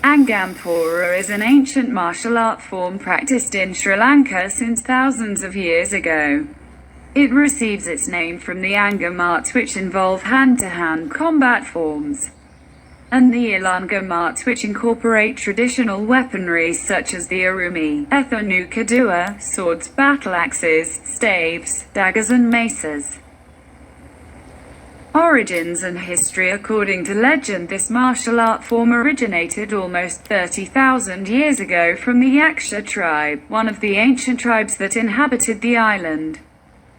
Angampora is an ancient martial art form practiced in Sri Lanka since thousands of years ago. It receives its name from the Angam arts, which involve hand-to-hand combat forms, and the Ilangam arts, which incorporate traditional weaponry such as the arumi, ethanukadua, swords, battle axes, staves, daggers and maces. Origins and history. According to legend, this martial art form originated almost 30,000 years ago from the Yaksha tribe, one of the ancient tribes that inhabited the island.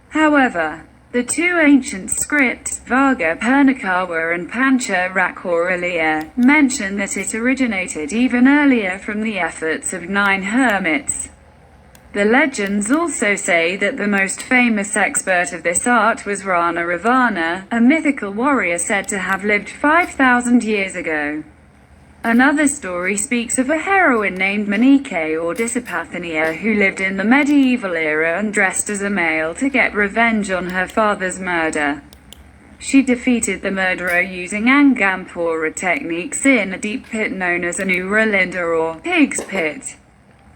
However, the two ancient scripts, Varga Purnakawa and Pancha Rakoraliya, mention that it originated even earlier from the efforts of 9 hermits. The legends also say that the most famous expert of this art was Rana Ravana, a mythical warrior said to have lived 5,000 years ago. Another story speaks of a heroine named Manike or Disapathania who lived in the medieval era and dressed as a male to get revenge on her father's murder. She defeated the murderer using Angampora techniques in a deep pit known as an Uralinda or pig's pit.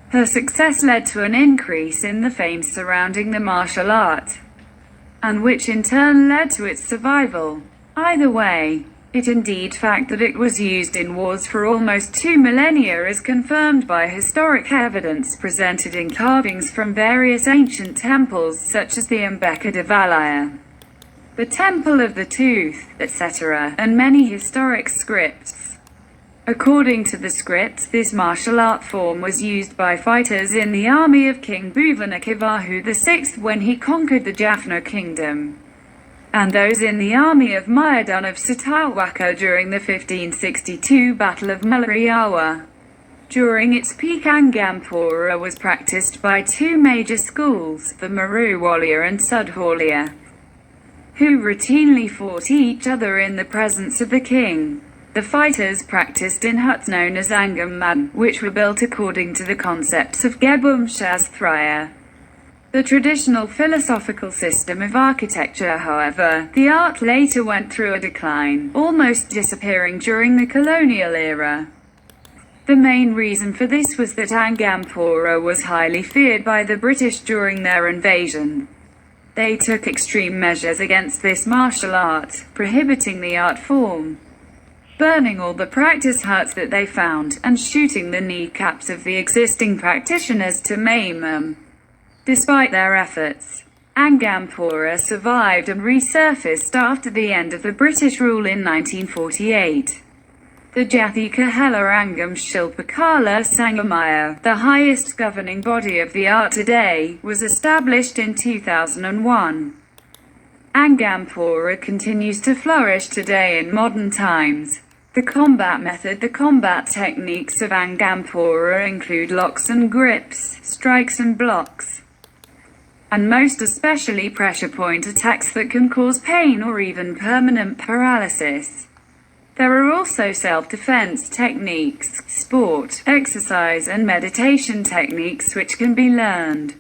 Her success led to an increase in the fame surrounding the martial art, and which in turn led to its survival. Either way, it indeed fact that it was used in wars for almost 2 millennia is confirmed by historic evidence presented in carvings from various ancient temples such as the Ambeka Devalaya, the Temple of the Tooth, etc., and many historic scripts. According to the scripts, this martial art form was used by fighters in the army of King Bhuvanakavahu VI when he conquered the Jaffna kingdom, and those in the army of Mayadun of Satawaka during the 1562 Battle of Malariawa. During its peak, Angampora was practiced by 2 major schools, the Maruwalia and Sudhalia, who routinely fought each other in the presence of the king. The fighters practiced in huts known as Angam, which were built according to the concepts of Gebum Shastraya, the traditional philosophical system of architecture. However, the art later went through a decline, almost disappearing during the colonial era. The main reason for this was that Angampora was highly feared by the British during their invasion. They took extreme measures against this martial art, prohibiting the art form, burning all the practice huts that they found, and shooting the kneecaps of the existing practitioners to maim them. Despite their efforts, Angampora survived and resurfaced after the end of the British rule in 1948. The Jathika Hela Angam Shilpakala Sangamaya, the highest governing body of the art today, was established in 2001. Angampora continues to flourish today in modern times. The combat method. The combat techniques of Angampora include locks and grips, strikes and blocks, and most especially pressure point attacks that can cause pain or even permanent paralysis. There are also self-defense techniques, sport, exercise and meditation techniques which can be learned.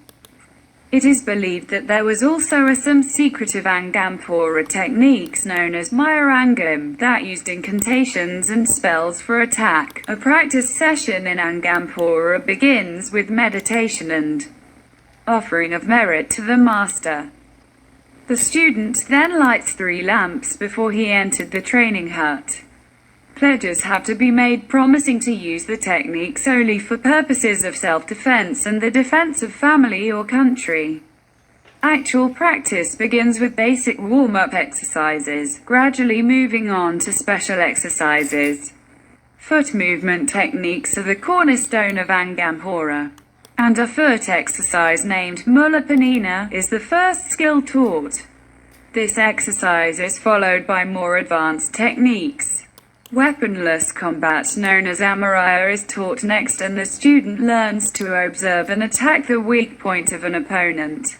It is believed that there was also some secretive Angampora techniques known as Mayarangam that used incantations and spells for attack. A practice session in Angampora begins with meditation and offering of merit to the master. The student then lights 3 lamps before he entered the training hut. Pledges have to be made promising to use the technique solely for purposes of self-defense and the defense of family or country. Actual practice begins with basic warm-up exercises, gradually moving on to special exercises. Foot movement techniques are the cornerstone of Angampora, and a foot exercise named Mulapanina is the first skill taught. This exercise is followed by more advanced techniques. Weaponless combat known as Amaraya is taught next, and the student learns to observe and attack the weak point of an opponent.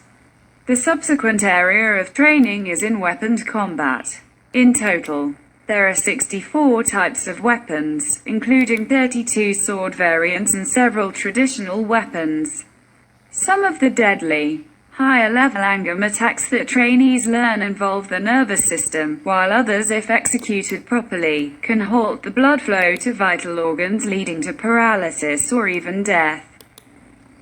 The subsequent area of training is in weaponed combat. In total, there are 64 types of weapons, including 32 sword variants and several traditional weapons. Some of the deadly, Higher-level Angam attacks that trainees learn involve the nervous system, while others, if executed properly, can halt the blood flow to vital organs, leading to paralysis or even death.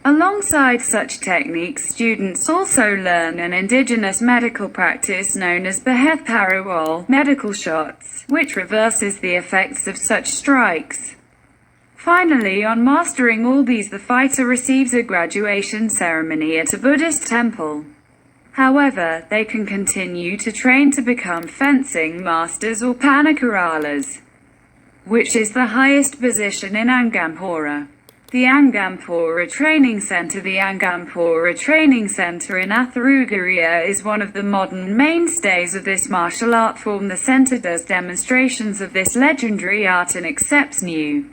Alongside such techniques, students also learn an indigenous medical practice known as Beheth Parawal, medical shots, which reverses the effects of such strikes. Finally, on mastering all these, the fighter receives a graduation ceremony at a Buddhist temple. However, they can continue to train to become fencing masters or panakaralas, which is the highest position in Angampora. The Angampora Training Center. The Angampora Training Center in Atharugaria is one of the modern mainstays of this martial art form. The center does demonstrations of this legendary art and accepts new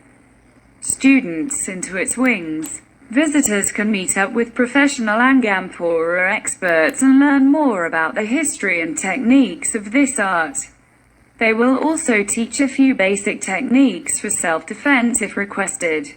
students into its wings. Visitors can meet up with professional Angampora experts and learn more about the history and techniques of this art. They will also teach a few basic techniques for self-defense if requested.